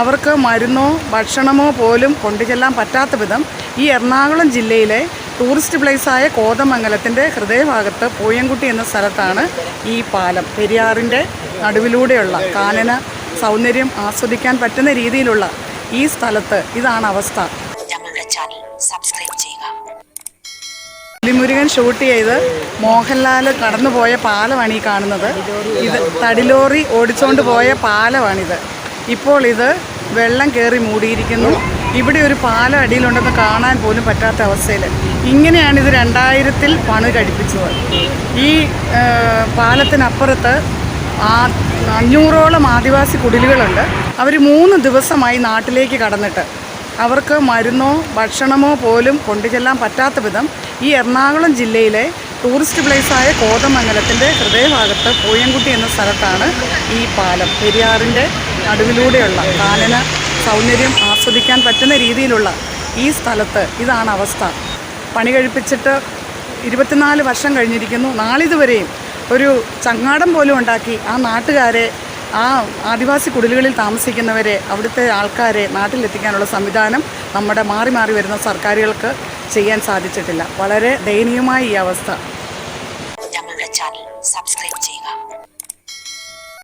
അവർക്ക് മരുന്നോ ഭക്ഷണമോ പോലും കൊണ്ടുചെല്ലാൻ പറ്റാത്ത വിധം ഈ എറണാകുളം ജില്ലയിലെ ടൂറിസ്റ്റ് പ്ലേസായ കോതമംഗലത്തിൻ്റെ ഹൃദയഭാഗത്ത് പൂയംകുട്ടി എന്ന സ്ഥലത്താണ് ഈ പാലം. പെരിയാറിൻ്റെ നടുവിലൂടെയുള്ള കാനന സൗന്ദര്യം ആസ്വദിക്കാൻ പറ്റുന്ന രീതിയിലുള്ള ഈ സ്ഥലത്ത് ഇതാണ് അവസ്ഥ. ഞങ്ങളുടെ ചാനൽ സബ്സ്ക്രൈബ് ചെയ്യുക. പുലിമുരുകൻ ഷൂട്ട് ചെയ്ത് മോഹൻലാൽ കടന്നുപോയ പാലമാണ് ഈ കാണുന്നത്. ഇത് തടിലോറി ഓടിച്ചുകൊണ്ട് പോയ പാലമാണിത്. ഇപ്പോൾ ഇത് വെള്ളം കയറി മൂടിയിരിക്കുന്നു. ഇവിടെ ഒരു പാലം അടിയിലുണ്ടെന്ന് കാണാൻ പോലും പറ്റാത്ത അവസ്ഥയിൽ. ഇങ്ങനെയാണിത് 2000-ൽ പണി കഴിപ്പിച്ചത്. ഈ പാലത്തിനപ്പുറത്ത് 500ഓളം ആദിവാസി കുടിലുകളുണ്ട്. അവർ 3 ദിവസമായി നാട്ടിലേക്ക് കടന്നിട്ട് അവർക്ക് മരുന്നോ ഭക്ഷണമോ പോലും കൊണ്ടുചെല്ലാൻ പറ്റാത്ത വിധം ഈ എറണാകുളം ജില്ലയിലെ ടൂറിസ്റ്റ് പ്ലേസായ കോതമംഗലത്തിൻ്റെ ഹൃദയഭാഗത്ത് പൂയംകുട്ടി എന്ന സ്ഥലത്താണ് ഈ പാലം. പെരിയാറിൻ്റെ നടുവിലൂടെയുള്ള കാനന സൗന്ദര്യം ആസ്വദിക്കാൻ പറ്റുന്ന രീതിയിലുള്ള ഈ സ്ഥലത്ത് ഇതാണ് അവസ്ഥ. പണി കഴിപ്പിച്ചിട്ട് 24 വർഷം കഴിഞ്ഞിരിക്കുന്നു. നാളിതുവരെയും ഒരു ചങ്ങാടം പോലും ഉണ്ടാക്കി ആ നാട്ടുകാരെ, ആ ആദിവാസി കുടിലുകളിൽ താമസിക്കുന്നവരെ, അവിടുത്തെ ആൾക്കാരെ നാട്ടിലെത്തിക്കാനുള്ള സംവിധാനം നമ്മുടെ മാറി മാറി വരുന്ന സർക്കാരുകൾക്ക് ചെയ്യാൻ സാധിച്ചിട്ടില്ല. വളരെ ദയനീയമായ ഈ അവസ്ഥ. ഞങ്ങളുടെ ചാനൽ സബ്സ്ക്രൈബ്